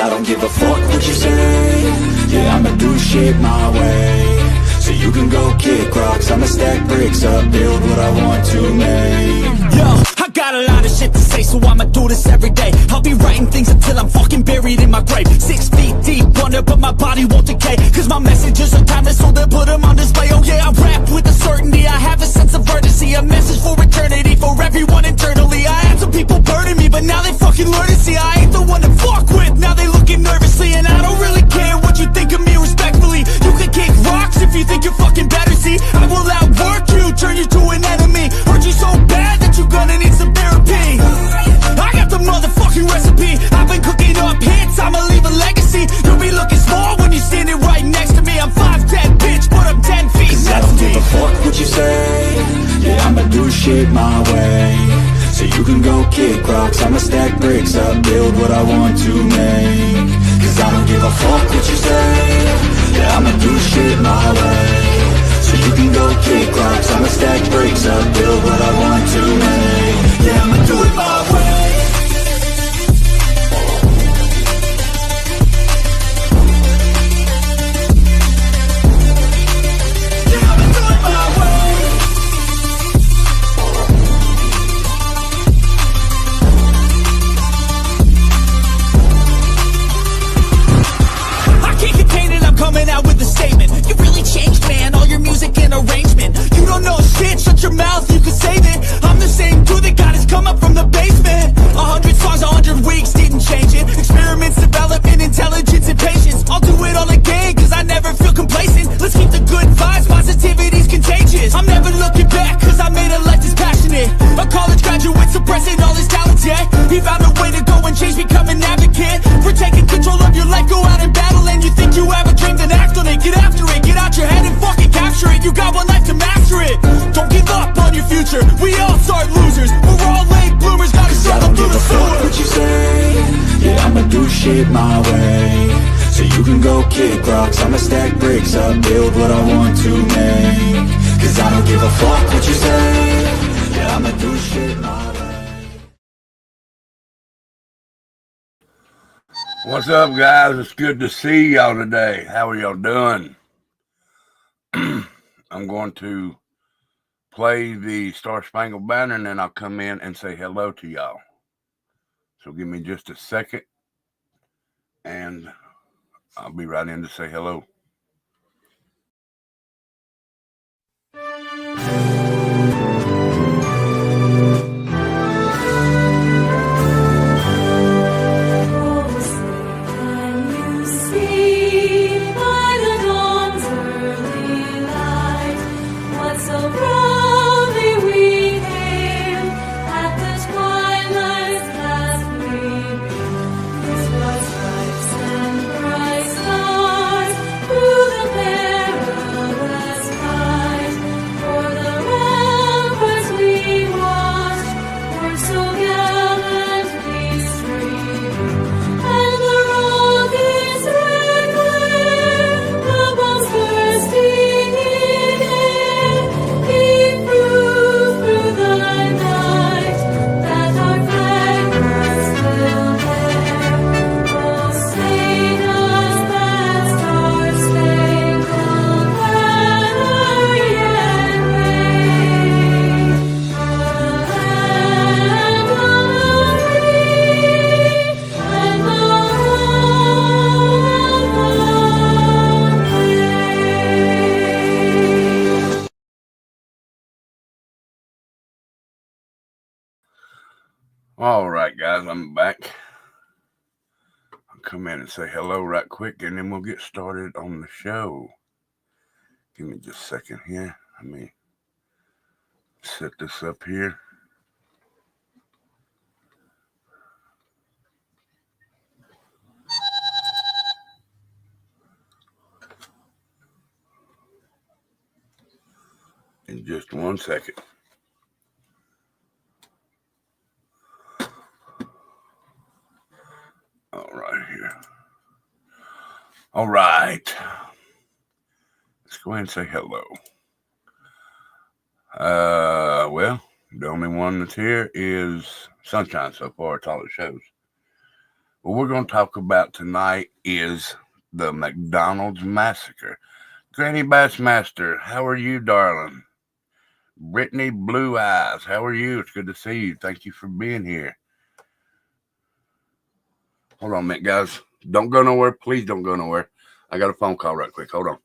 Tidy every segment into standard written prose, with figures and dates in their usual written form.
I don't give a fuck what you say. Yeah, I'ma do shit my way. So you can go kick rocks, I'ma stack bricks up, build what I want to make. Yo, I got a lot of shit to say, so I'ma do this every day. I'll be writing things until I'm fucking buried in my grave. 6 feet deep under, but my body won't decay. Cause my messages are timeless, so they'll put them on display. Oh yeah, I rap with a certainty, I have a sense of urgency. A message for eternity, for everyone internally. I had some people burning me, but now they fucking learn to see I ain't the one to fuck with, now they looking nervously. And I don't really care what you think of me respectfully. You can kick rocks if you think you're fucking better, see. I will outwork you, turn you to an enemy. Hurt you so bad that you're gonna need some therapy. I got the motherfucking recipe. I've been cooking up hits, I'ma leave a legacy. You'll be looking small when you're standing right next to me. I'm 5'10", bitch, but I'm 10 feet. Cause I don't give a fuck what you say. Yeah, I'ma do shit my way. So you can go kick rocks, I'ma stack bricks up, build what I want to make. Cause I don't give a fuck what you say. Yeah, I'ma do shit my way. So you can go kick rocks, I'ma stack bricks up, build what I want to make. Yeah, I'ma do it my way. Coming out with a statement. You really changed, man, all your music and arrangement. You don't know shit, shut your mouth, you can save it. I'm the same dude that got his come up from the basement. 100 songs, 100 weeks, didn't change it. Experiments, development, intelligence, and patience. I'll do it all again, cause I never feel complacent. Let's keep the good vibes, positivity's contagious. I'm never looking back, cause I made a life that's passionate. A college graduate suppressing all his talents, yeah. He found a way to go and change, become an advocate. For taking control of your life, go out and battle. And you think you have a dream, then act on it. Get after it, get out your head and fucking capture it. You got one life to master it. Don't give up on your future, we all start losers. We're all late bloomers, gotta struggle through the sewer. What you say? Yeah, I'ma do shit my way. So you can go kick rocks, I'ma stack bricks up, build what I want to make. Cause I don't give a fuck what you say. Yeah, I'ma do shit my way. What's up, guys? It's good to see y'all today. How are y'all doing? I'm going to play the Star Spangled Banner, and then I'll come in and say hello to y'all. So give me just a second, and I'll be right in to say hello. All right, guys, I'm back. I'll come in and say hello right quick, and then we'll get started on the show. Give me just a second here. Let me set this up here. In just 1 second. All right, here. All right. Let's go ahead and say hello. Well, the only one that's here is Sunshine so far. It's all it shows. What we're going to talk about tonight is the McDonald's Massacre. Granny Bassmaster, how are you, darling? Brittany Blue Eyes, how are you? It's good to see you. Thank you for being here. Hold on a minute, guys. Don't go nowhere. Please don't go nowhere. I got a phone call right quick. Hold on.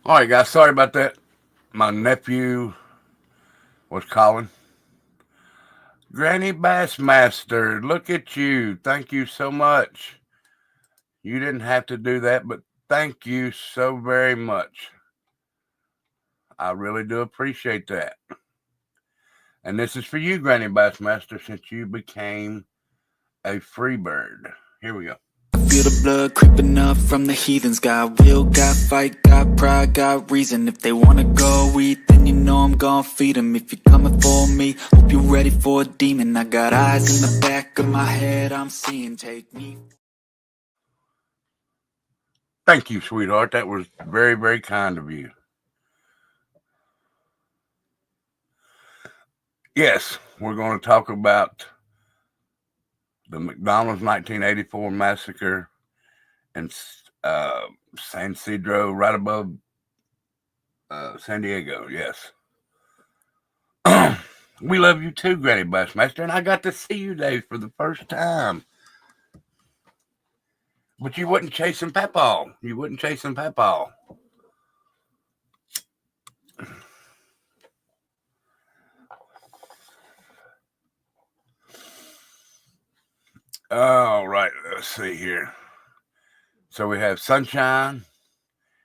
All right, guys. Sorry about that. My nephew was calling. Granny Bassmaster, look at you. Thank you so much. You didn't have to do that, but thank you so very much. I really do appreciate that. And this is for you, Granny Bassmaster, since you became a free bird. Here we go. Feel the blood creeping up from the heathens. Got will, got fight, got pride, got reason. If they wanna go eat, then you know I'm gon' feed them. If you're coming for me, hope you're ready for a demon. I got eyes in the back of my head, I'm seeing. Take me. Thank you, sweetheart. That was very, very kind of you. Yes, we're going to talk about the McDonald's 1984 massacre in San Isidro, right above San Diego. Yes. We love you too, Granny Bassmaster, and I got to see you today for the first time. But you wasn't chasing Papaw. You wasn't chasing Papaw. All right, let's see here. So we have Sunshine,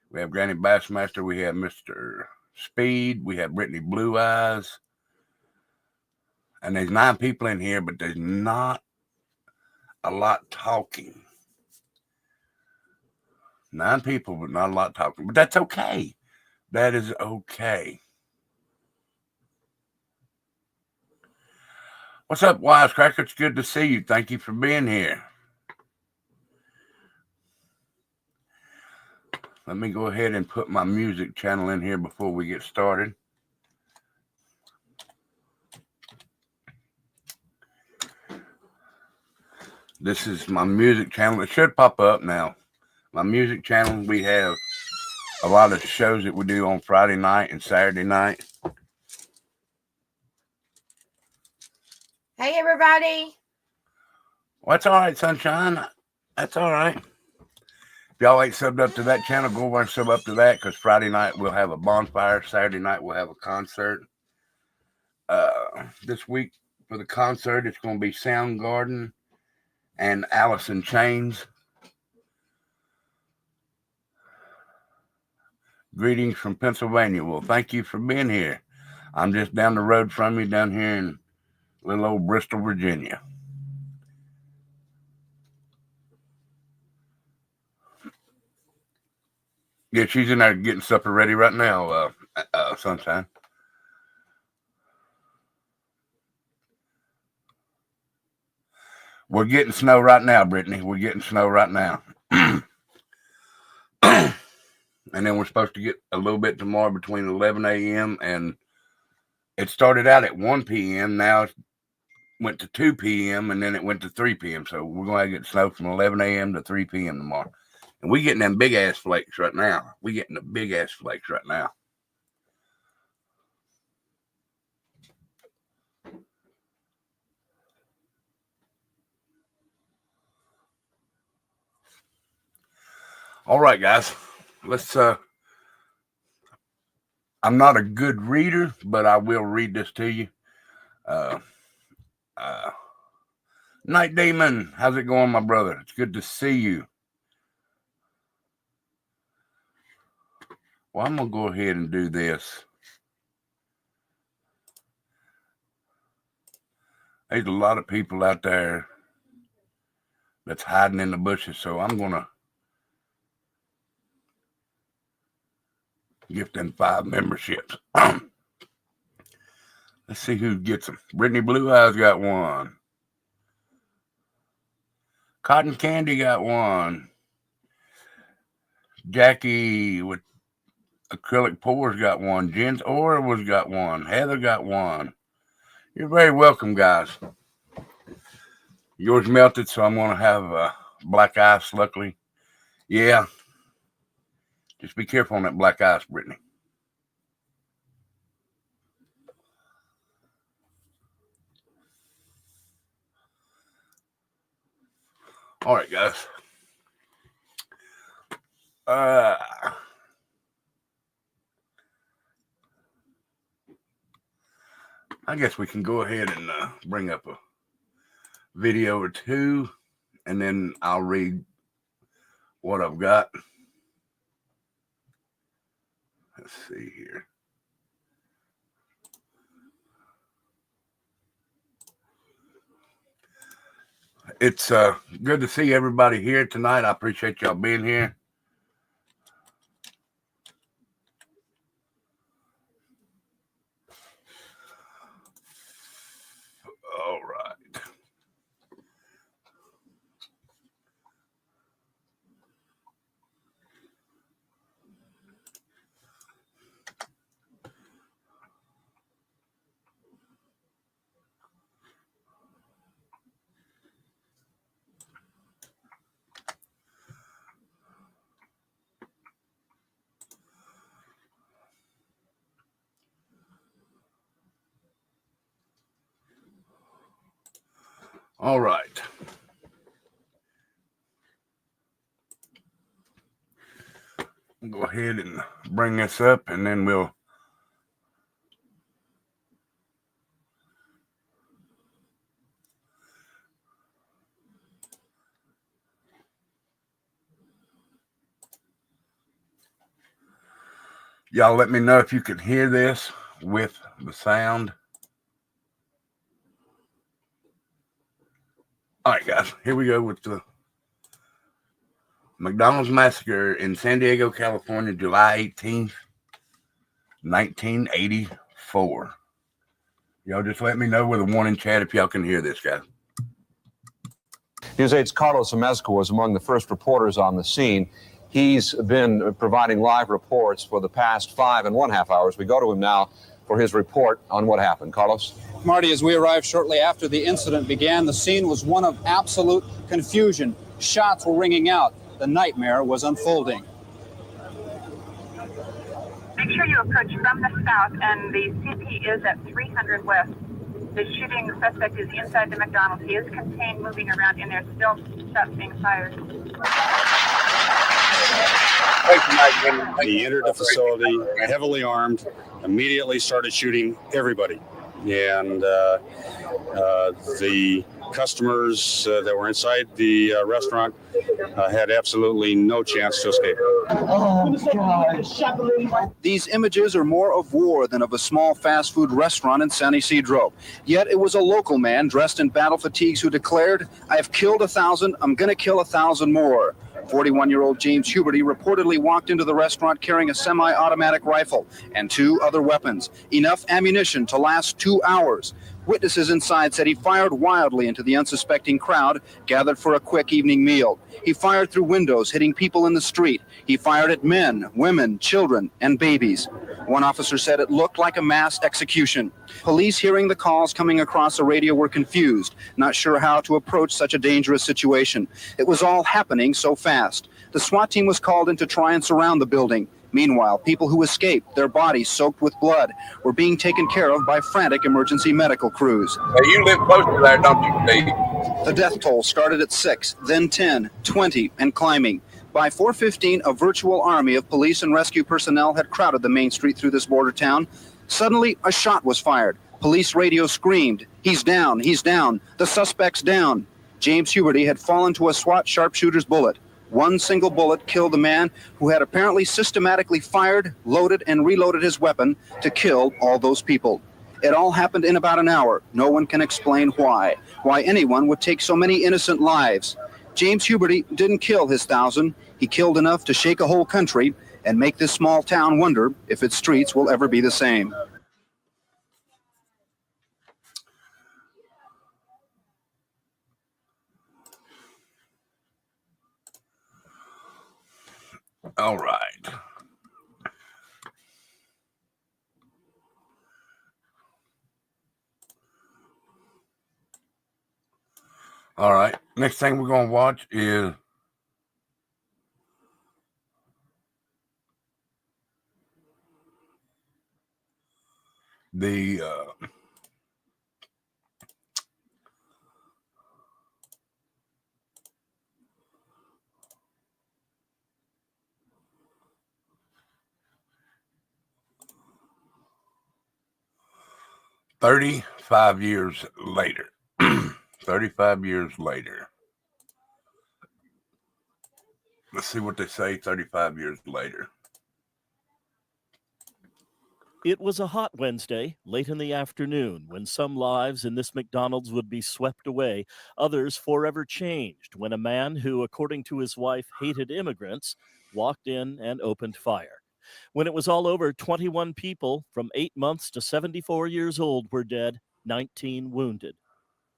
we have Granny Bassmaster, we have Mr. Speed, we have Brittany Blue Eyes, and there's 9 people in here, but there's not a lot talking. 9 people, but not a lot talking. But that's okay. That is okay. What's up, Wisecracker? It's good to see you. Thank you for being here. Let me go ahead and put my music channel in here before we get started. This is my music channel. It should pop up now. My music channel, we have a lot of shows that we do on Friday night and Saturday night. Hey, everybody. Well, that's all right, sunshine. That's all right. If y'all ain't subbed up to that channel, go over and sub up to that, because Friday night we'll have a bonfire. Saturday night we'll have a concert. This week for the concert, it's going to be Soundgarden and Alice in Chains. Greetings from Pennsylvania. Well, thank you for being here. I'm just down the road from you, down here in little old Bristol, Virginia. Yeah, she's in there getting supper ready right now, Sunshine. We're getting snow right now, Brittany. We're getting snow right now. And then we're supposed to get a little bit tomorrow between 11 a.m. and it started out at 1 p.m. Now it went to 2 p.m. and then it went to 3 p.m. So we're going to get snow from 11 a.m. to 3 p.m. tomorrow. And we're getting them big-ass flakes right now. We're getting the big-ass flakes right now. All right, guys. Let's I'm not a good reader, but I will read this to you. Night Demon, how's it going, my brother? It's good to see you. Well, I'm going to go ahead and do this. There's a lot of people out there that's hiding in the bushes, so I'm going to give them 5 memberships. Let's see who gets them. Brittany Blue Eyes got 1. Cotton Candy got 1. Jackie with acrylic pores got 1. Jen's Aura was got 1. Heather got 1. You're very welcome, guys. Yours melted, so I'm going to have black ice, luckily. Yeah. Just be careful on that black ice, Brittany. All right, guys. I guess we can go ahead and bring up a video or two, and then I'll read what I've got. Let's see here. It's good to see everybody here tonight. I appreciate y'all being here. All right. All right. We'll go ahead and bring this up, and then we'll y'all let me know if you can hear this with the sound. All right, guys, here we go with the McDonald's Massacre in San Diego, California, July 18th, 1984. Y'all just let me know with a 1 in chat if y'all can hear this, guys. News 8's Carlos Mcdonalds was among the first reporters on the scene. He's been providing live reports for the past 5.5 hours. We go to him now for his report on what happened. Carlos? Marty, as we arrived shortly after the incident began, the scene was one of absolute confusion. Shots were ringing out. The nightmare was unfolding. Make sure you approach from the south, and the CP is at 300 West. The shooting suspect is inside the McDonald's. He is contained, moving around in there. Still shots being fired. He entered the facility heavily armed, immediately started shooting everybody. And the customers that were inside the restaurant had absolutely no chance to escape. Oh, God. These images are more of war than of a small fast food restaurant in San Isidro. Yet it was a local man dressed in battle fatigues who declared, "I've killed 1,000, I'm going to kill 1,000 more." 41-year-old James Huberty reportedly walked into the restaurant carrying a semi-automatic rifle and 2 other weapons, enough ammunition to last 2 hours. Witnesses inside said he fired wildly into the unsuspecting crowd gathered for a quick evening meal. He fired through windows, hitting people in the street. He fired at men, women, children, and babies. One officer said it looked like a mass execution. Police, hearing the calls coming across the radio, were confused, not sure how to approach such a dangerous situation. It was all happening so fast. The SWAT team was called in to try and surround the building. Meanwhile, people who escaped, their bodies soaked with blood, were being taken care of by frantic emergency medical crews. Hey, you live close to there, don't you, Steve? The death toll started at 6, then 10, 20, and climbing. By 4:15, a virtual army of police and rescue personnel had crowded the main street through this border town. Suddenly, a shot was fired. Police radio screamed, "He's down, he's down, the suspect's down." James Huberty had fallen to a SWAT sharpshooter's bullet. One single bullet killed the man who had apparently systematically fired, loaded, and reloaded his weapon to kill all those people. It all happened in about an hour. No one can explain why anyone would take so many innocent lives. James Huberty didn't kill his 1,000. He killed enough to shake a whole country and make this small town wonder if its streets will ever be the same. All right. All right. Next thing we're going to watch is the 35 years later. 35 years later. Let's see what they say 35 years later. It was a hot Wednesday, late in the afternoon, when some lives in this McDonald's would be swept away, others forever changed, when a man who, according to his wife, hated immigrants, walked in and opened fire. When it was all over, 21 people from 8 months to 74 years old were dead, 19 wounded.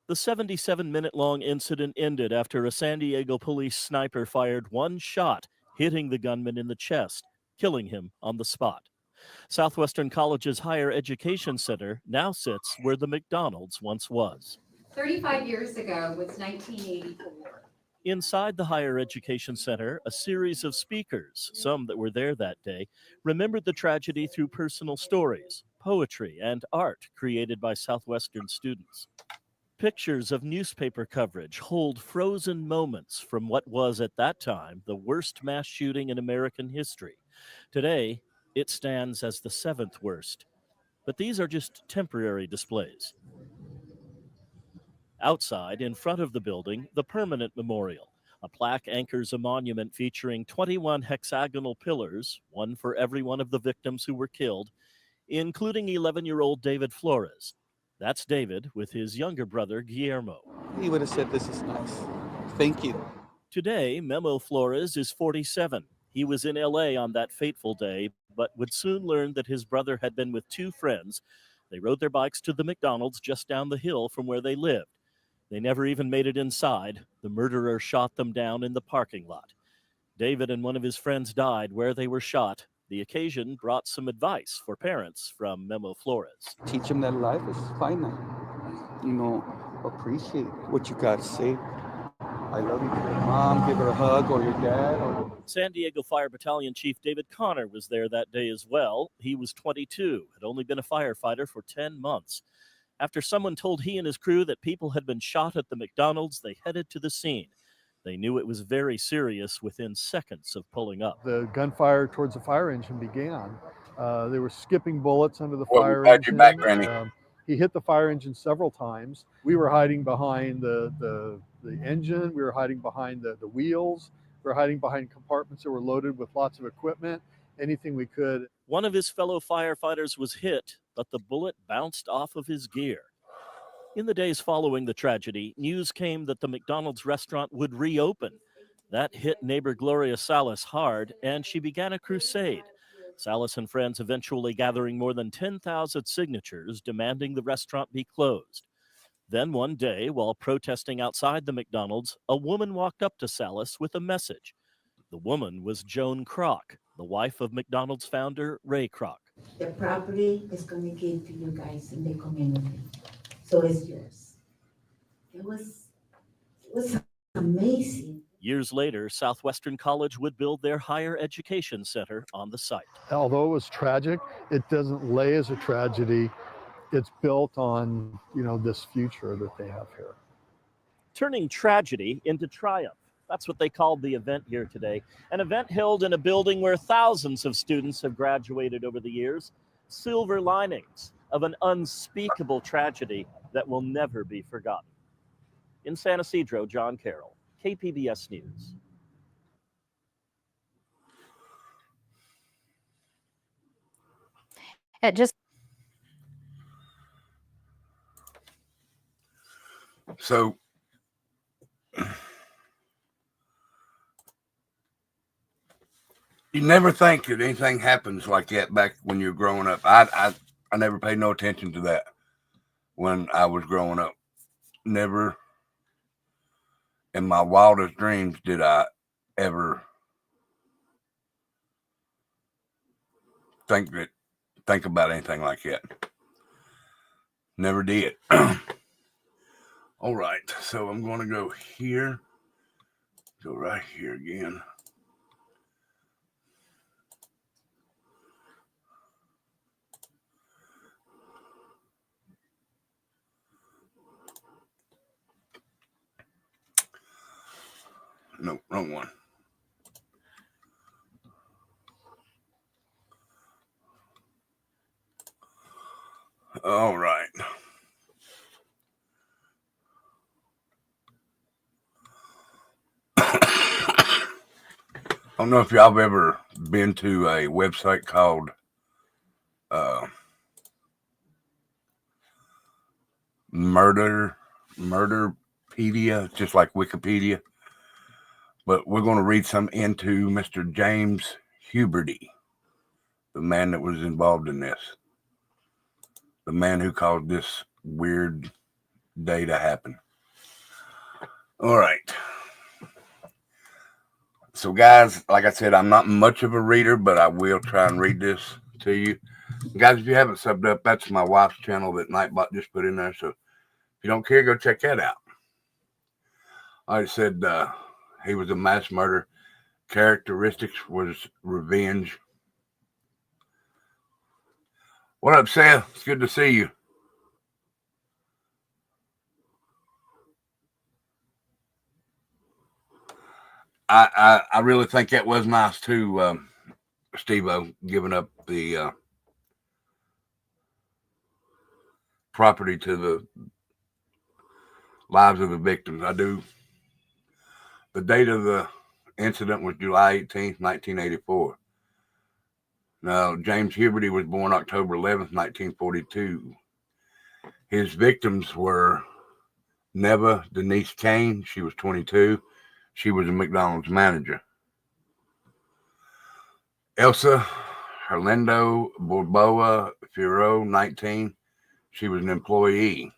The 77-minute-long incident ended after a San Diego police sniper fired one shot, hitting the gunman in the chest, killing him on the spot. Southwestern College's Higher Education Center now sits where the McDonald's once was. 35 years ago was 1984. Inside the Higher Education Center, a series of speakers, some that were there that day, remembered the tragedy through personal stories, poetry, and art created by Southwestern students. Pictures of newspaper coverage hold frozen moments from what was at that time the worst mass shooting in American history. Today, it stands as the 7th worst. But these are just temporary displays. Outside, in front of the building, the permanent memorial. A plaque anchors a monument featuring 21 hexagonal pillars, one for every one of the victims who were killed, including 11-year-old David Flores. That's David with his younger brother, Guillermo. He would have said, "This is nice. Thank you." Today, Memo Flores is 47. He was in L.A. on that fateful day, but would soon learn that his brother had been with 2 friends. They rode their bikes to the McDonald's just down the hill from where they lived. They never even made it inside. The murderer shot them down in the parking lot. David and one of his friends died where they were shot. The occasion brought some advice for parents from Memo Flores. Teach them that life is finite. Appreciate what you got to say. I love you to your mom, give her a hug, or your dad. San Diego Fire Battalion Chief David Connor was there that day as well. He was 22, had only been a firefighter for 10 months. After someone told he and his crew that people had been shot at the McDonald's, they headed to the scene. They knew it was very serious within seconds of pulling up. The gunfire towards the fire engine began. They were skipping bullets under the Well, we fire got engine. your back, Randy. He hit the fire engine several times. We were hiding behind the engine. We were hiding behind the wheels. We were hiding behind compartments that were loaded with lots of equipment, anything we could. One of his fellow firefighters was hit, but the bullet bounced off of his gear. In the days following the tragedy, news came that the McDonald's restaurant would reopen. That hit neighbor Gloria Salas hard, and she began a crusade. Salas and friends eventually gathering more than 10,000 signatures demanding the restaurant be closed. Then one day, while protesting outside the McDonald's, a woman walked up to Salas with a message. The woman was Joan Kroc, the wife of McDonald's founder Ray Kroc. The property is going to give to you guys in the community, so it's yours. It was amazing. Years later, Southwestern College would build their higher education center on the site. Although it was tragic, it doesn't lay as a tragedy. It's built on, this future that they have here. Turning tragedy into triumph. That's what they called the event here today. An event held in a building where thousands of students have graduated over the years. Silver linings of an unspeakable tragedy that will never be forgotten. In San Ysidro, John Carroll, KPBS News. So you never think that anything happens like that back when you're growing up. I never paid no attention to that when I was growing up. Never in my wildest dreams did I ever think about anything like that. Never did. All right, so I'm going to go here. Go right here again. No, wrong one. All right. I don't know if y'all have ever been to a website called Murderpedia, just like Wikipedia. But we're going to read some into Mr. James Huberty, the man that was involved in this. The man who caused this weird day to happen. All right. So, guys, like I said, I'm not much of a reader, but I will try and read this to you. Guys, if you haven't subbed up, that's my wife's channel that Nightbot just put in there. So, if you don't care, go check that out. I said he was a mass murderer. Characteristics was revenge. What up, Seth? It's good to see you. I really think that was nice too, Steve-O, giving up the property to the lives of the victims. I do. The date of the incident was July 18th, 1984. Now, James Huberty was born October 11th, 1942. His victims were Neva Denise Kane. She was 22. She was a McDonald's manager. Elsa Herlindo Borboa Firo, 19. She was an employee.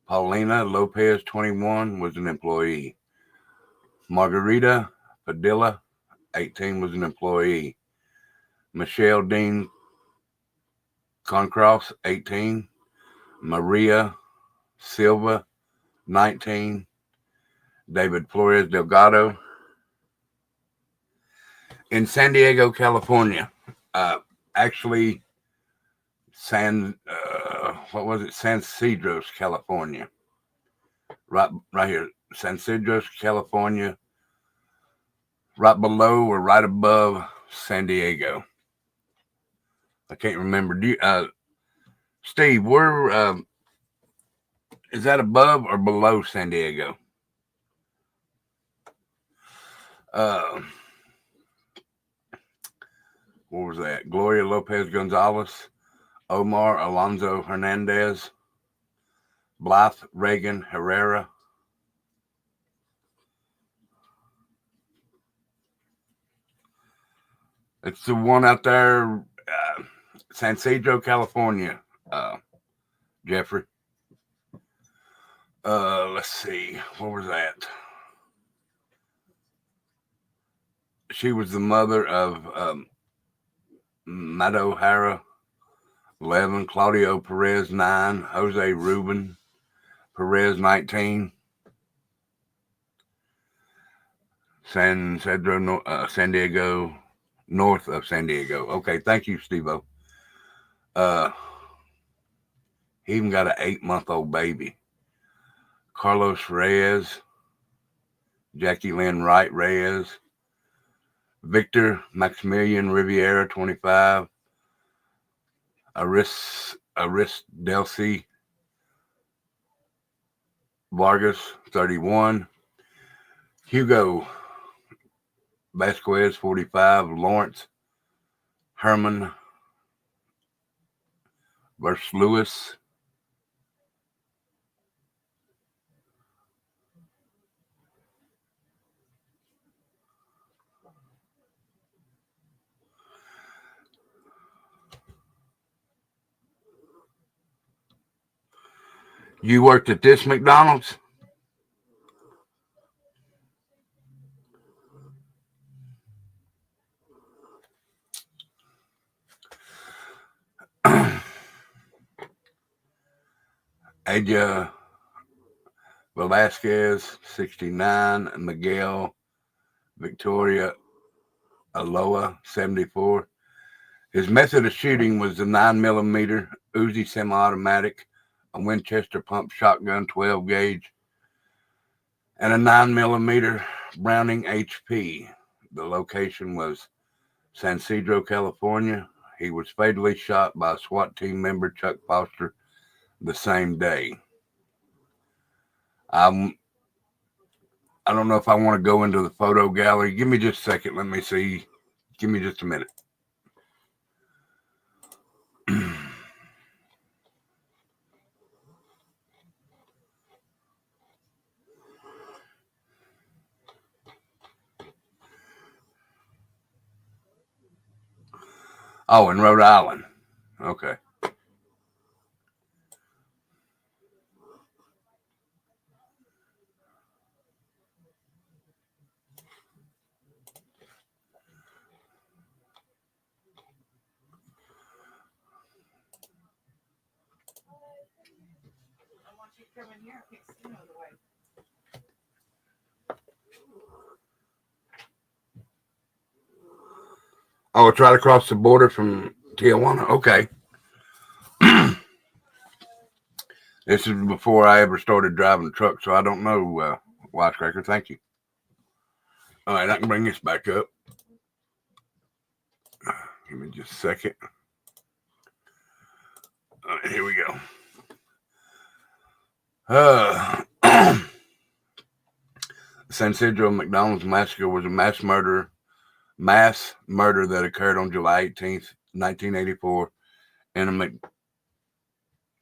Paulina Lopez, 21, was an employee. Margarita Padilla, 18, was an employee. Michelle Dean Concross, 18. Maria Silva, 19. David Flores Delgado. In San Diego, California. Actually, what was it? San Cedros, California. Right here, San Cedros, California. Right below or right above San Diego. I can't remember. Steve, where is that above or below San Diego? What was that? Gloria Lopez Gonzalez, Omar Alonso Hernandez, Blythe Reagan Herrera. It's the one out there, San Cedro, California, Jeffrey. Let's see. What was that? She was the mother of Mato Hara, 11, Claudio Perez, 9, Jose Ruben Perez, 19, San San Diego, north of San Diego. Okay, thank you, Steve-O. He even got an 8-month-old baby. Carlos Reyes, Jackie Lynn Wright Reyes, Victor Maximilian Riviera, 25, Aris Delcy Vargas, 31, Hugo Vasquez, 45, Lawrence Herman versus Lewis. You worked at this McDonald's? Aja Velasquez, 69, Miguel Victoria Aloha, 74. His method of shooting was the 9mm Uzi semi-automatic, a Winchester pump shotgun 12 gauge, and a 9mm Browning HP. The location was San Cedro, California. He was fatally shot by a SWAT team member, Chuck Foster, the same day. I don't know if I want to go into the photo gallery. Give me just a second. Let me see. Give me just a minute. Oh, in Rhode Island. Okay. Oh, it's right across the border from Tijuana. Okay. This is before I ever started driving a truck, so I don't know, Wisecracker. Thank you. All right, I can bring this back up. Give me just a second. All right, here we go. San Cedro McDonald's massacre was a mass murder that occurred on July 18th, 1984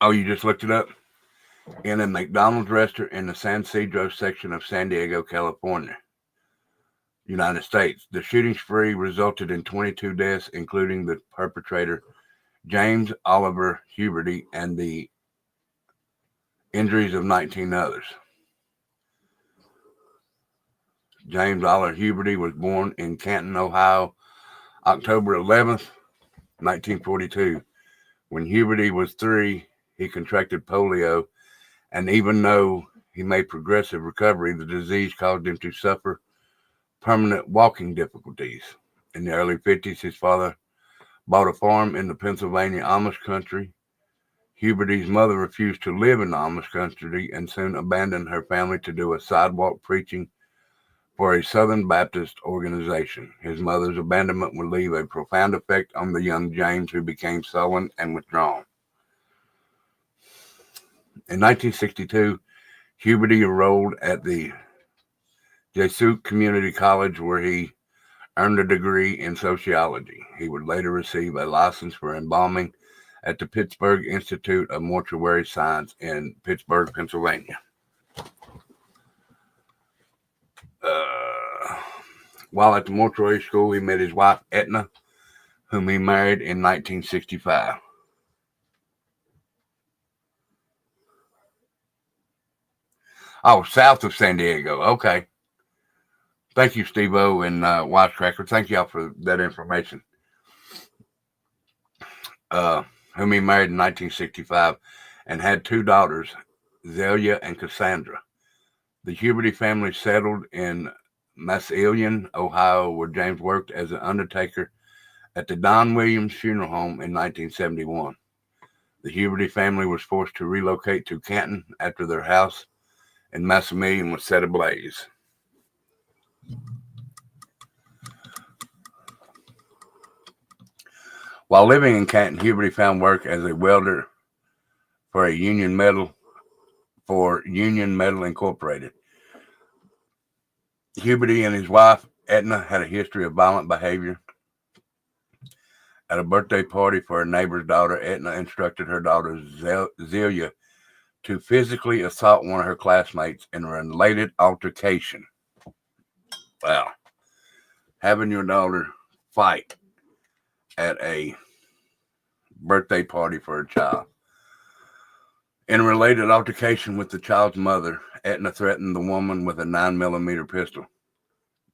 oh, you just looked it up? In a McDonald's restaurant in the San Cedro section of San Diego, California, United States. The shooting spree resulted in 22 deaths, including the perpetrator, James Oliver Huberty, and the injuries of 19 others. James Oliver Huberty was born in Canton, Ohio, October 11th, 1942. When Huberty was 3, he contracted polio, and even though he made progressive recovery, the disease caused him to suffer permanent walking difficulties. In the early 50s, his father bought a farm in the Pennsylvania Amish country. Huberty's mother refused to live in the Amish country and soon abandoned her family to do a sidewalk preaching for a Southern Baptist organization. His mother's abandonment would leave a profound effect on the young James, who became sullen and withdrawn. In 1962, Huberty enrolled at the Jesuit Community College, where he earned a degree in sociology. He would later receive a license for embalming at the Pittsburgh Institute of Mortuary Science in Pittsburgh, Pennsylvania. While at the mortuary school, he met his wife, Etna, whom he married in 1965. Oh, south of San Diego. Okay. Thank you, Steve-O and Wisecracker. Thank y'all for that information. Whom he married in 1965 and had two daughters, Zelia and Cassandra. The Huberty family settled in Massacre, Ohio, where James worked as an undertaker at the Don Williams Funeral Home in 1971. The Huberty family was forced to relocate to Canton after their house in Massacre was set ablaze. While living in Canton, Huberty found work as a welder for Union Metal Incorporated. Huberty and his wife, Etna, had a history of violent behavior. At a birthday party for a neighbor's daughter, Etna instructed her daughter, Zelia, to physically assault one of her classmates in a related altercation. Wow. Having your daughter fight at a birthday party for a child. In a related altercation with the child's mother, Etna threatened the woman with a 9mm pistol.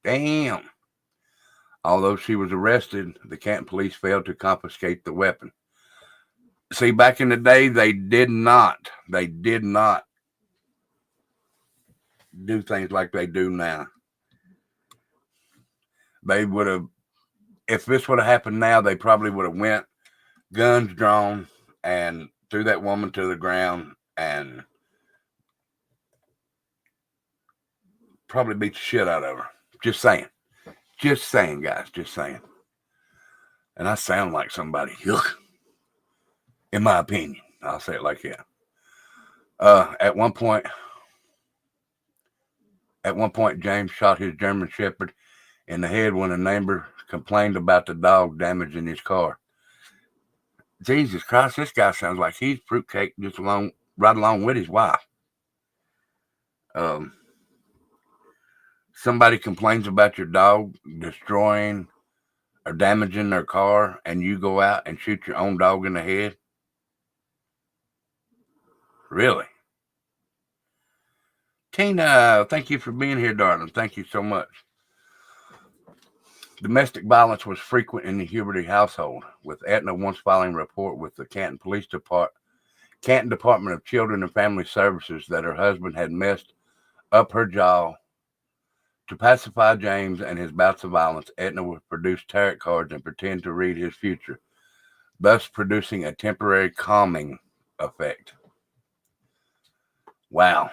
Damn. Although she was arrested, the Canton police failed to confiscate the weapon. See, back in the day, they did not do things like they do now. They would have, if this would have happened now, they probably would have went, guns drawn, and threw that woman to the ground and probably beat the shit out of her. Just saying. Just saying, guys. Just saying. And I sound like somebody. In my opinion. I'll say it like that. At one point, James shot his German Shepherd in the head when a neighbor complained about the dog damaging his car. Jesus Christ, this guy sounds like he's fruitcake just right along with his wife. Somebody complains about your dog destroying or damaging their car, and you go out and shoot your own dog in the head? Really? Tina, thank you for being here, darling. Thank you so much. Domestic violence was frequent in the Huberty household, with Etna once filing a report with the Canton Department of Children and Family Services that her husband had messed up her jaw. To pacify James and his bouts of violence, Etna would produce tarot cards and pretend to read his future, thus producing a temporary calming effect. Wow.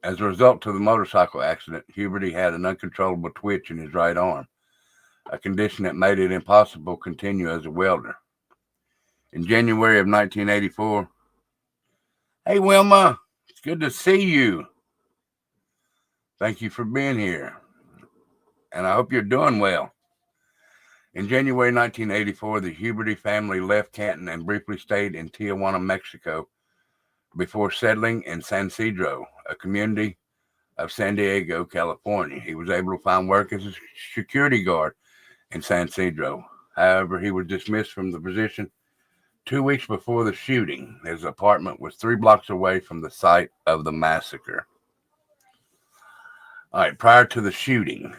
As a result of the motorcycle accident, Huberty had an uncontrollable twitch in his right arm, a condition that made it impossible to continue as a welder. In January of 1984, hey, Wilma, it's good to see you. Thank you for being here, and I hope you're doing well. In January 1984, the Huberty family left Canton and briefly stayed in Tijuana, Mexico, before settling in San Isidro, a community of San Diego, California. He was able to find work as a security guard in San Isidro. However, he was dismissed from the position 2 weeks before the shooting. His apartment was 3 blocks away from the site of the massacre. All right, prior to the shooting,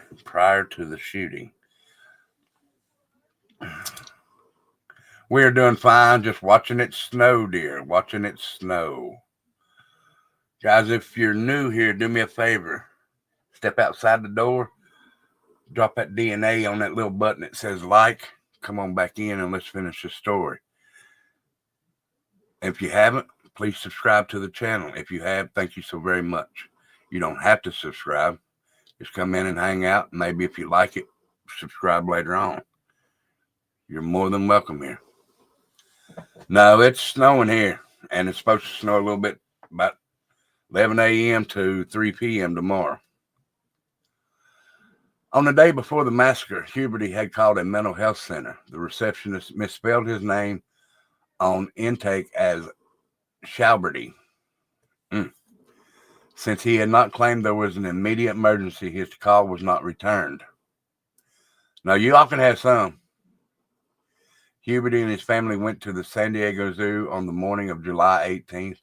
we are doing fine, just watching it snow, dear, watching it snow. Guys, if you're new here, do me a favor. Step outside the door, drop that DNA on that little button that says like, come on back in and let's finish the story. If you haven't, please subscribe to the channel. If you have, thank you so very much. You don't have to subscribe. Just come in and hang out. Maybe if you like it, subscribe later on. You're more than welcome here. No, it's snowing here, and it's supposed to snow a little bit about 11 a.m. to 3 p.m. tomorrow. On the day before the massacre, Huberty had called a mental health center. The receptionist misspelled his name on intake as Shalberty. Since he had not claimed there was an immediate emergency, his call was not returned. Now, you all can have some. Huberty and his family went to the San Diego Zoo on the morning of July 18th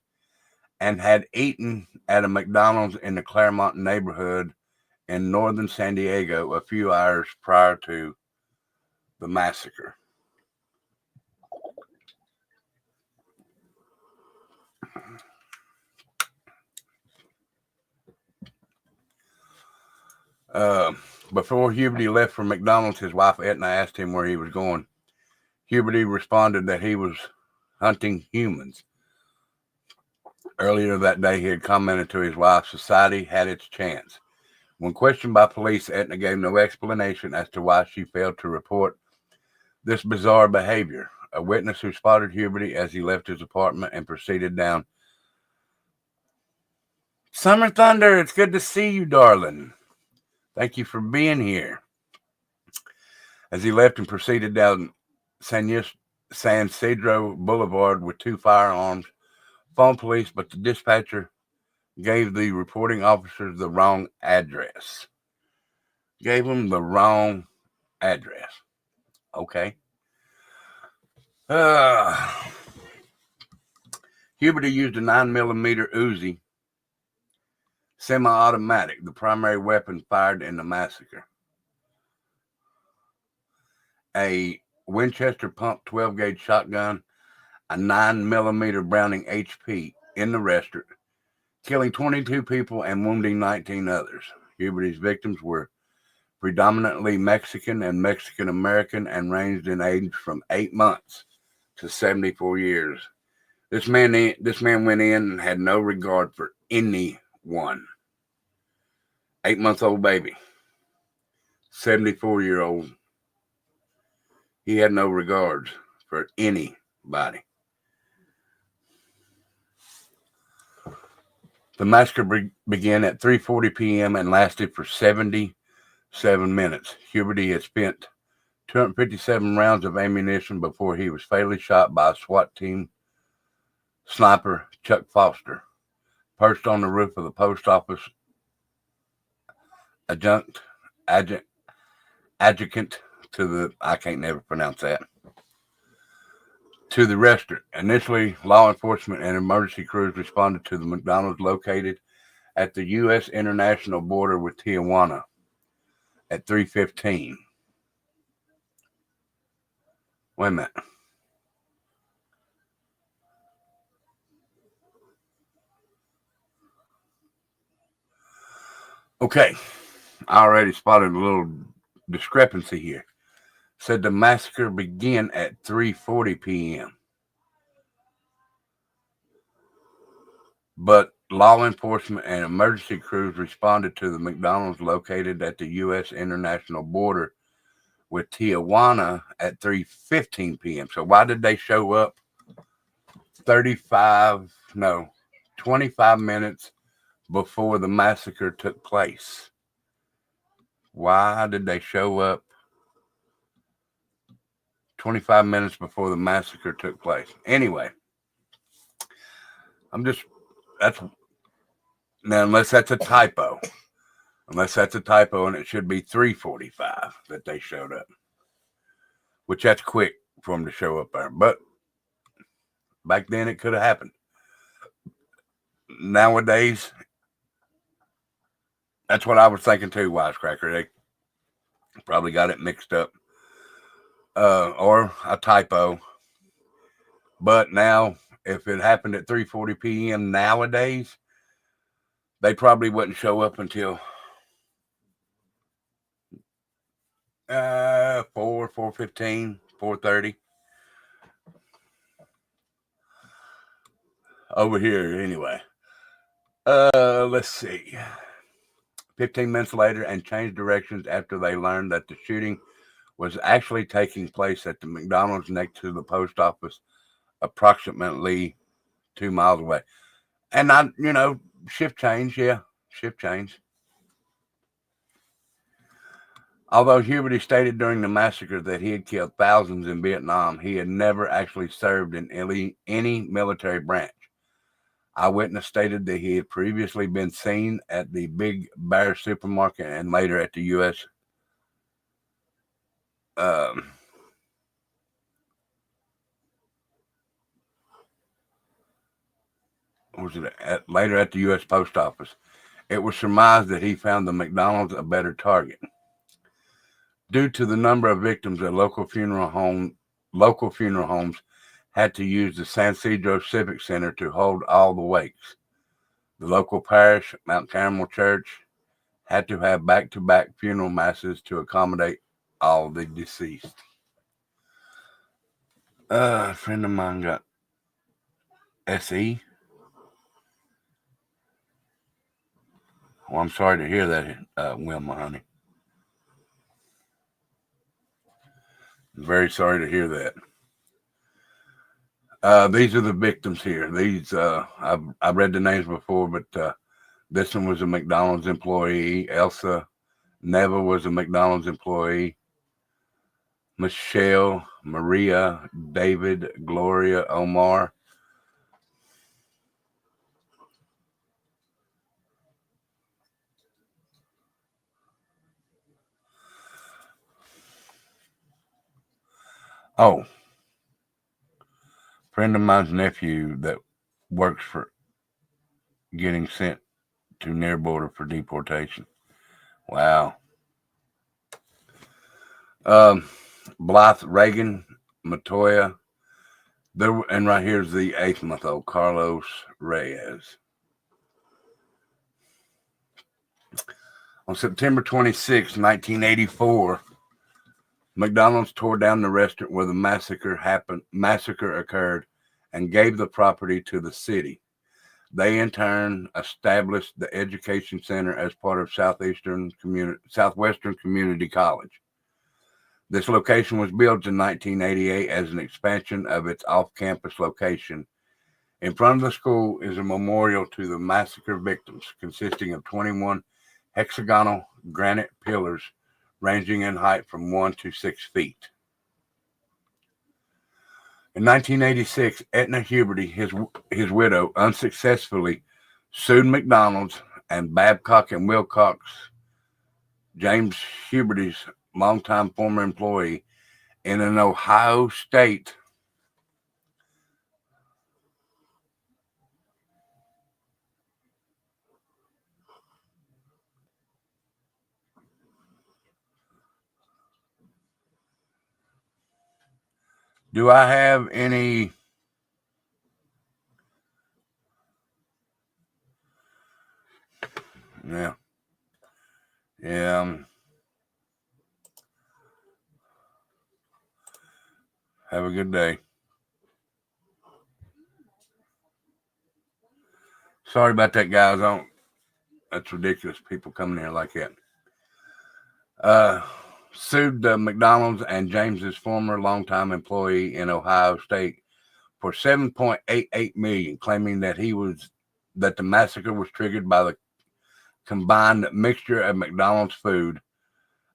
and had eaten at a McDonald's in the Claremont neighborhood in northern San Diego a few hours prior to the massacre. Before Huberty left for McDonald's, his wife Edna asked him where he was going. Huberty responded that he was hunting humans. Earlier that day, he had commented to his wife, "Society had its chance." When questioned by police, Edna gave no explanation as to why she failed to report this bizarre behavior. A witness who spotted Huberty as he left his apartment and proceeded down. Summer Thunder, it's good to see you, darling. Thank you for being here. As he left and proceeded down San Ysidro Boulevard with two firearms, phoned police, but the dispatcher gave the reporting officers the wrong address. Gave them the wrong address. Okay. Huberty used a 9mm Uzi semi-automatic, the primary weapon fired in the massacre. A Winchester pump 12-gauge shotgun, a 9mm Browning HP in the restaurant, killing 22 people and wounding 19 others. Huberty's victims were predominantly Mexican and Mexican-American and ranged in age from 8 months to 74 years. This man went in and had no regard for anyone. 8-month-old baby. 74-year-old. He had no regards for anybody. The massacre began at 3:40 p.m. and lasted for 77 minutes. Huberty had spent 257 rounds of ammunition before he was fatally shot by a SWAT team sniper, Chuck Foster, perched on the roof of the post office. Adjutant to the, I can't never pronounce that, to the restaurant. Initially, law enforcement and emergency crews responded to the McDonald's located at the U.S. international border with Tijuana at 3:15. Wait a minute. Okay, I already spotted a little discrepancy here. Said the massacre began at 3:40 p.m. But law enforcement and emergency crews responded to the McDonald's located at the U.S. international border with Tijuana at 3:15 p.m. So why did they show up 25 minutes before the massacre took place? Why did they show up 25 minutes before the massacre took place? Anyway, unless that's a typo. Unless that's a typo, and it should be 3:45 that they showed up. Which that's quick for them to show up there. But back then it could have happened. Nowadays, that's what I was thinking too, Wisecracker. They probably got it mixed up. Or a typo. But now, if it happened at 3:40 p.m. nowadays, they probably wouldn't show up until 4:15, 4:30. Over here, anyway. Let's see. 15 minutes later, and changed directions after they learned that the shooting was actually taking place at the McDonald's next to the post office, approximately 2 miles away. And shift change, yeah, shift change. Although Huberty stated during the massacre that he had killed thousands in Vietnam, he had never actually served in any military branch. Eyewitness stated that he had previously been seen at the Big Bear supermarket and later at the U.S. Later at the U.S. Post Office. It was surmised that he found the McDonald's a better target. Due to the number of victims, local funeral homes had to use the San Isidro Civic Center to hold all the wakes. The local parish, Mount Carmel Church, had to have back-to-back funeral masses to accommodate all the deceased. A friend of mine got SE. Well, I'm sorry to hear that, Wilma, honey. Very sorry to hear that. These are the victims here. These I've read the names before, but this one was a McDonald's employee. Elsa Neva was a McDonald's employee. Michelle, Maria, David, Gloria, Omar. Oh, friend of mine's nephew that works for getting sent to near border for deportation. Wow. Blythe Reagan, Matoya. And right here's the 8th-month-old, Carlos Reyes. On September 26, 1984, McDonald's tore down the restaurant where the massacre occurred and gave the property to the city. They in turn established the education center as part of Southwestern Community College. This location was built in 1988 as an expansion of its off-campus location. In front of the school is a memorial to the massacre victims, consisting of 21 hexagonal granite pillars ranging in height from 1 to 6 feet. In 1986, Etna Huberty, his widow, unsuccessfully sued McDonald's and Babcock and Wilcox, James Huberty's longtime former employee, in an Ohio state Do I have any Yeah. Have a good day. Sorry about that, guys. That's ridiculous. People coming here like that. Sued McDonald's and James's former longtime employee in Ohio State for $7.88 million, claiming that the massacre was triggered by the combined mixture of McDonald's food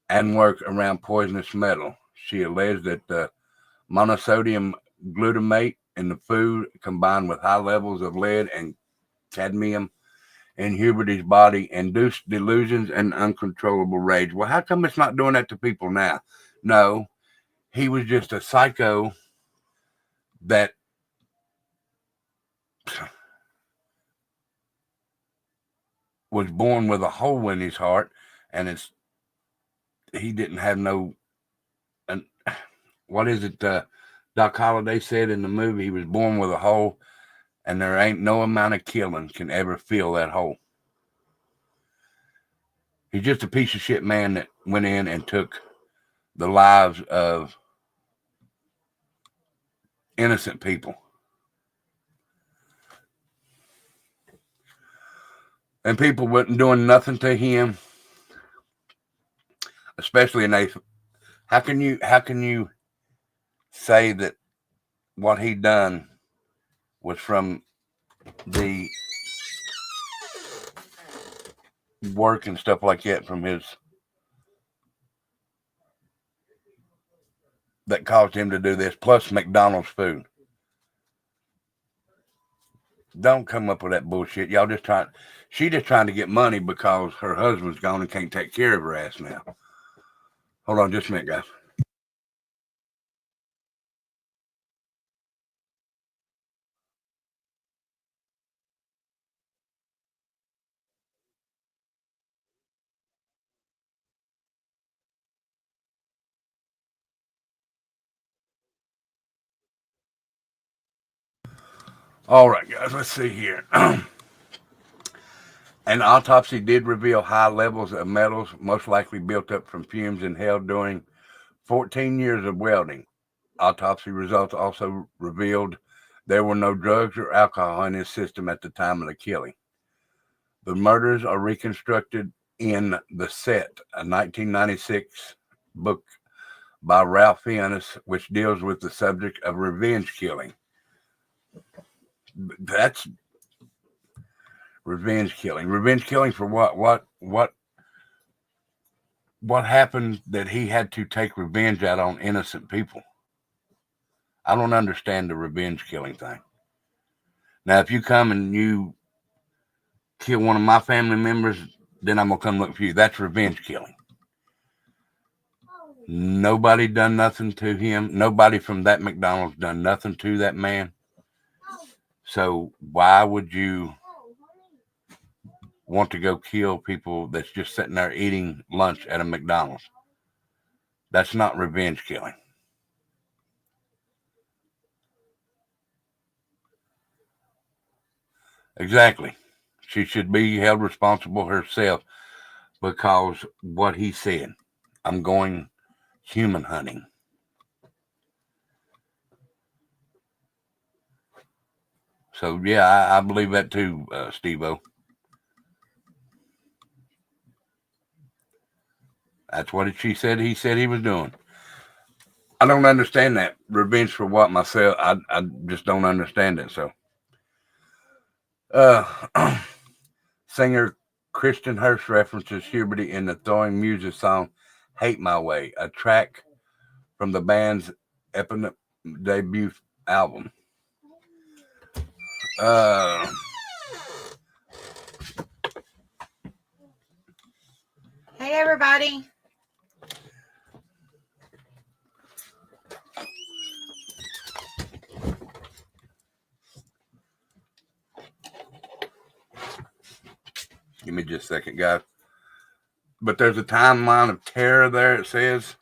and work around poisonous metal. She alleged that the monosodium glutamate in the food combined with high levels of lead and cadmium in Huberty's body induced delusions and uncontrollable rage. Well, how come it's not doing that to people now? No, he was just a psycho that was born with a hole in his heart, and he didn't have no. And what is it? Doc Holliday said in the movie, he was born with a hole, and there ain't no amount of killing can ever fill that hole. He's just a piece of shit man that went in and took the lives of innocent people. And people wasn't doing nothing to him, especially Nathan. How can you say that what he done was from the work and stuff like that from his that caused him to do this, plus McDonald's food? Don't come up with that bullshit. Y'all just trying. She just trying to get money because her husband's gone and can't take care of her ass now. Hold on just a minute, guys. All right, guys, let's see here. An autopsy did reveal high levels of metals, most likely built up from fumes inhaled during 14 years of welding. Autopsy results also revealed there were no drugs or alcohol in his system at the time of the killing. The murders are reconstructed in The Set, a 1996 book by Ralph Fiennes, which deals with the subject of revenge killing. That's revenge killing. Revenge killing for what? What happened that he had to take revenge out on innocent people? I don't understand the revenge killing thing. Now, if you come and you kill one of my family members, then I'm going to come look for you. That's revenge killing. Nobody done nothing to him. Nobody from that McDonald's done nothing to that man. So why would you want to go kill people that's just sitting there eating lunch at a McDonald's? That's not revenge killing. Exactly. She should be held responsible herself because what he said. I'm going human hunting. So, yeah, I believe that too, Steve-O. That's what she said he said he was doing. I don't understand that. Revenge for what myself? I just don't understand it. So, singer Kristen Hurst references puberty in the Throwing Music song Hate My Way, a track from the band's eponymous debut album. Hey, everybody. Give me just a second, guys. But there's a timeline of terror there, it says.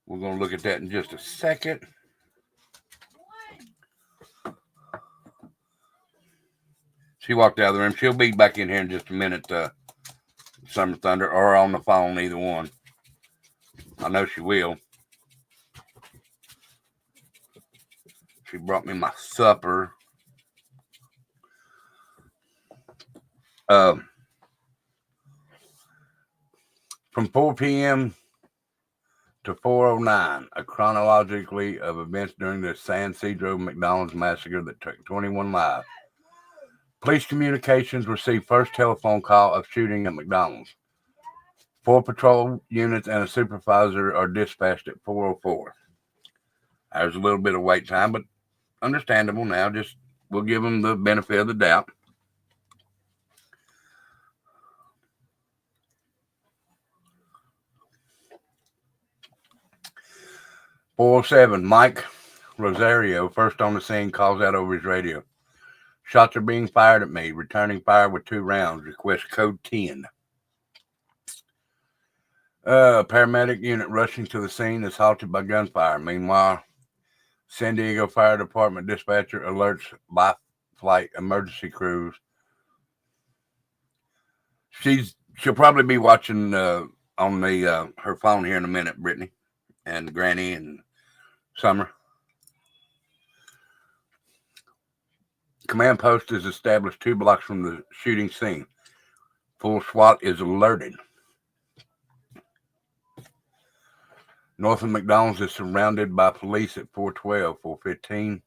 We're going to look at that in just a second. She walked out of the room. She'll be back in here in just a minute, Summer Thunder, or on the phone, either one. I know she will. She brought me my supper. From 4 p.m. to 4:09, a chronologically of events during the San Ysidro McDonald's massacre that took 21 lives. Police communications received first telephone call of shooting at McDonald's. 4 patrol units and a supervisor are dispatched at 4:04. There's a little bit of wait time, but understandable now. Just we'll give them the benefit of the doubt. .407, Mike Rosario, first on the scene, calls out over his radio. Shots are being fired at me. Returning fire with 2 rounds. Request code 10. Paramedic unit rushing to the scene is halted by gunfire. Meanwhile, San Diego Fire Department dispatcher alerts life flight emergency crews. She'll probably be watching on the her phone here in a minute, Brittany. and Granny and Summer. Command post is established 2 blocks from the shooting scene. Full SWAT is alerted. North of McDonald's is surrounded by police at 4:12, 4:15.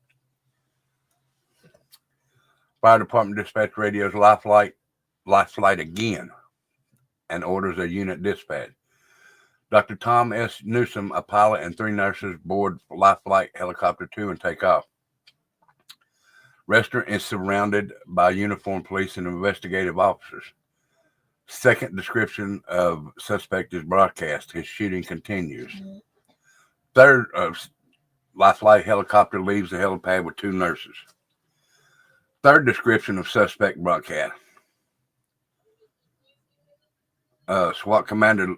Fire department dispatch radios life flight again and orders a unit dispatch. Dr. Tom S. Newsom, a pilot, and 3 nurses board life flight helicopter 2 and take off. Restaurant is surrounded by uniformed police and investigative officers. Second description of suspect is broadcast. His shooting continues. Third, life flight helicopter leaves the helipad with 2 nurses. Third description of suspect broadcast. SWAT Commander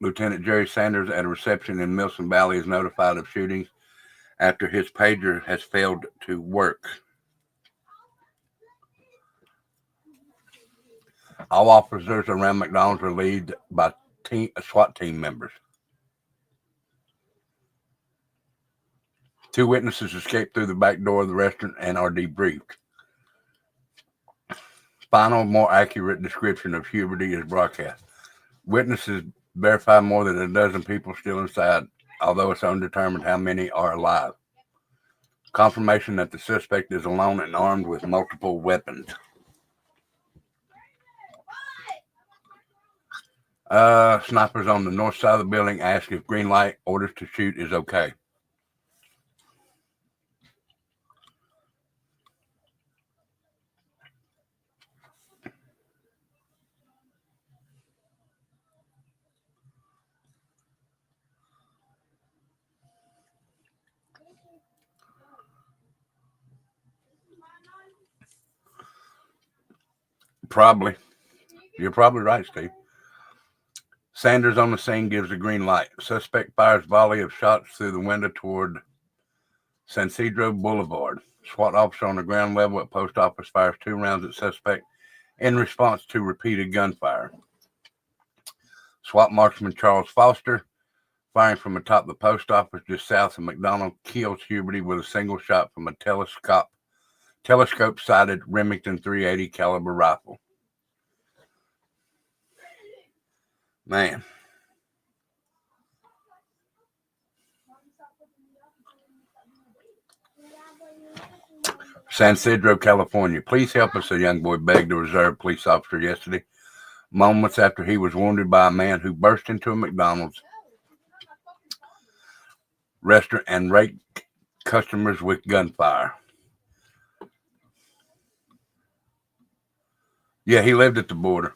Lieutenant Jerry Sanders at a reception in Milson Valley is notified of shootings after his pager has failed to work. All officers around McDonald's are led by SWAT team members. 2 witnesses escaped through the back door of the restaurant and are debriefed. Final, more accurate description of Huberty is broadcast. Witnesses verify more than a dozen people still inside, although it's undetermined how many are alive. Confirmation that the suspect is alone and armed with multiple weapons. Snipers on the north side of the building ask if green light orders to shoot is okay. Probably. You're probably right, Steve. Sanders on the scene gives a green light. Suspect fires volley of shots through the window toward San Isidro Boulevard. SWAT officer on the ground level at post office fires 2 rounds at suspect in response to repeated gunfire. SWAT marksman Charles Foster, firing from atop the post office just south of McDonald, kills Huberty with a single shot from a telescope-sighted Remington 380 caliber rifle. Man. San Isidro, California. Please help us, a young boy begged a reserve police officer yesterday, moments after he was wounded by a man who burst into a McDonald's restaurant and raked customers with gunfire. Yeah, he lived at the border.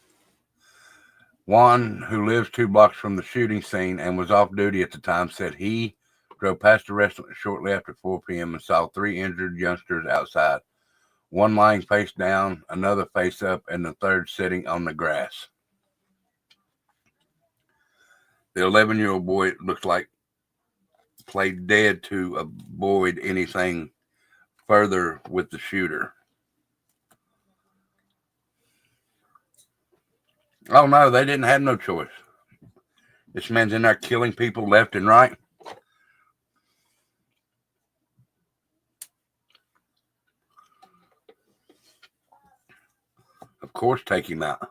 Juan, who lives 2 blocks from the shooting scene and was off duty at the time, said he drove past the restaurant shortly after 4 p.m. and saw 3 injured youngsters outside. 1 lying face down, another face up, and the 3rd sitting on the grass. The 11-year-old boy, it looks like, played dead to avoid anything further with the shooter. Oh, no, they didn't have no choice. This man's in there killing people left and right. Of course, take him out.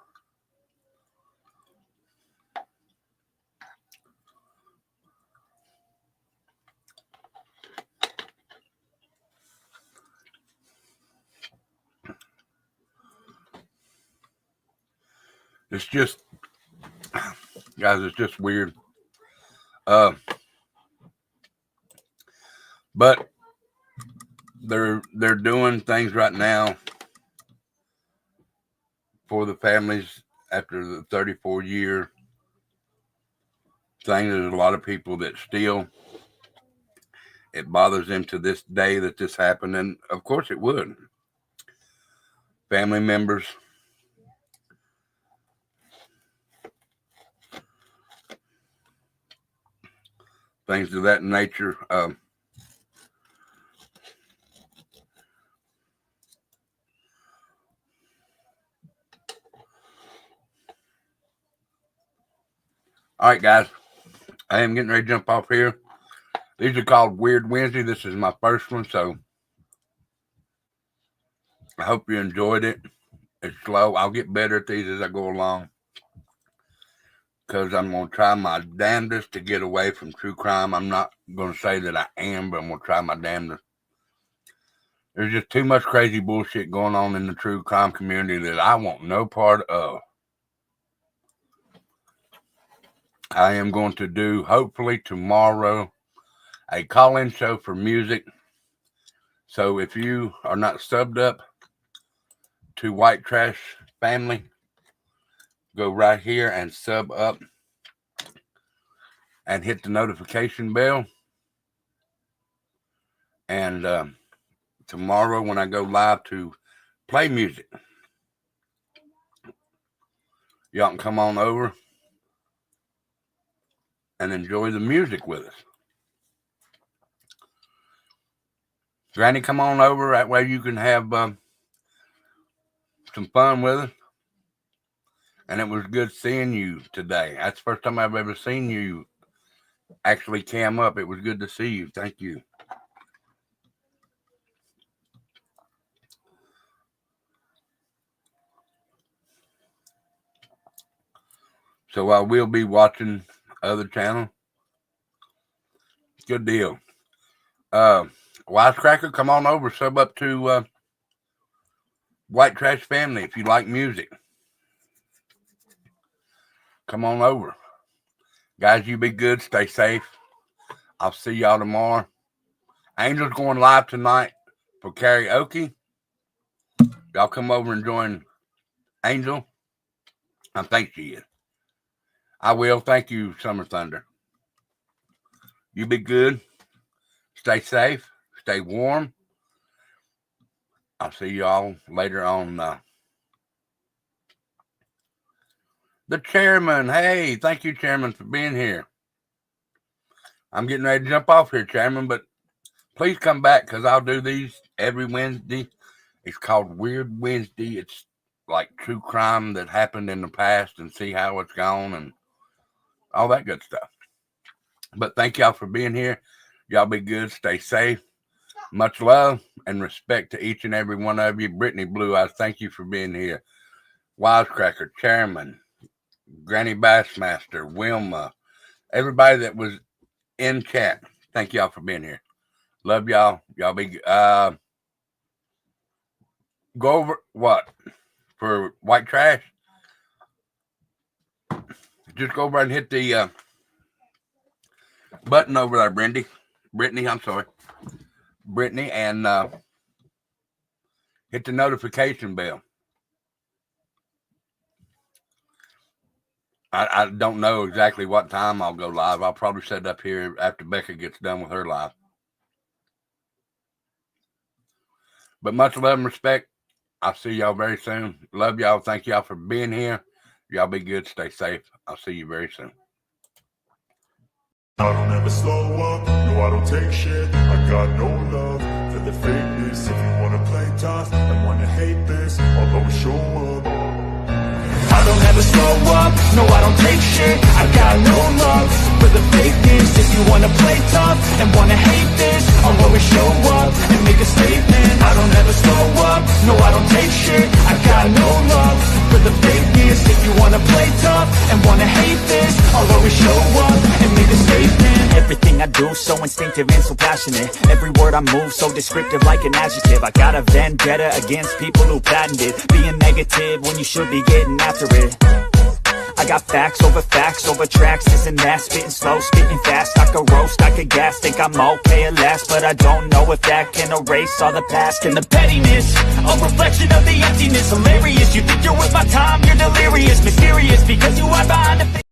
It's just, guys, it's just weird. But they're doing things right now for the families after the 34-year thing. There's a lot of people that still, it bothers them to this day that this happened, and of course it would. Family members, things of that nature. All right, guys, I am getting ready to jump off here. These are called Weird Wednesday. This is my first one, so I hope you enjoyed it. It's slow. I'll get better at these as I go along, because I'm going to try my damnedest to get away from true crime. I'm not going to say that I am, but I'm going to try my damnedest. There's just too much crazy bullshit going on in the true crime community that I want no part of. I am going to do, hopefully tomorrow, a call-in show for music. So if you are not subbed up to White Trash Family, go right here and sub up and hit the notification bell. And tomorrow when I go live to play music, y'all can come on over and enjoy the music with us. Granny, come on over. That way you can have some fun with us. And it was good seeing you today. That's the first time I've ever seen you actually cam up. It was good to see you. Thank you. So I will be watching other channel. Good deal. Wisecracker, come on over. Sub up to White Trash Family if you like music. Come on over. Guys, you be good. Stay safe. I'll see y'all tomorrow. Angel's going live tonight for karaoke. Y'all come over and join Angel. I think she is. I will. Thank you, Summer Thunder. You be good. Stay safe. Stay warm. I'll see y'all later on. The chairman. Hey, thank you, chairman, for being here. I'm getting ready to jump off here, chairman, but please come back because I'll do these every Wednesday. It's called Weird Wednesday. It's like true crime that happened in the past and see how it's gone and all that good stuff. But thank y'all for being here. Y'all be good. Stay safe. Much love and respect to each and every one of you. Brittany Blue Eyes, thank you for being here. Wisecracker, Chairman, Granny Bassmaster, Wilma, everybody that was in chat, thank y'all for being here. Love y'all. Y'all be go over what? For White Trash? Just go over and hit the button over there, Brittany, I'm sorry. Brittany, and hit the notification bell. I don't know exactly what time I'll go live. I'll probably set up here after Becca gets done with her live. But much love and respect. I'll see y'all very soon. Love y'all. Thank y'all for being here. Y'all be good. Stay safe. I'll see you very soon. I don't ever slow up, no I don't take shit. I got no love for the fakeness. If you wanna play tough and wanna hate this, I'll always show up. I don't ever slow up, no I don't take shit. I got no love for the fakeness. If you wanna play tough and wanna hate this, I'll always show up and make a statement. I don't ever slow up, no I don't take shit. I got no love for the fakeness. If you wanna play tough and wanna hate this, I'll always show up and make a statement. Everything I do so instinctive and so passionate. Every word I move so descriptive like an adjective. I got a vendetta against people who patented being negative when you should be getting after it. I got facts over tracks, this and that. Spitting slow, spitting fast, I could roast, I could gas. Think I'm okay at last, but I don't know if that can erase all the past. And the pettiness, a reflection of the emptiness. Hilarious, you think you're worth my time, you're delirious. Mysterious, because you are behind the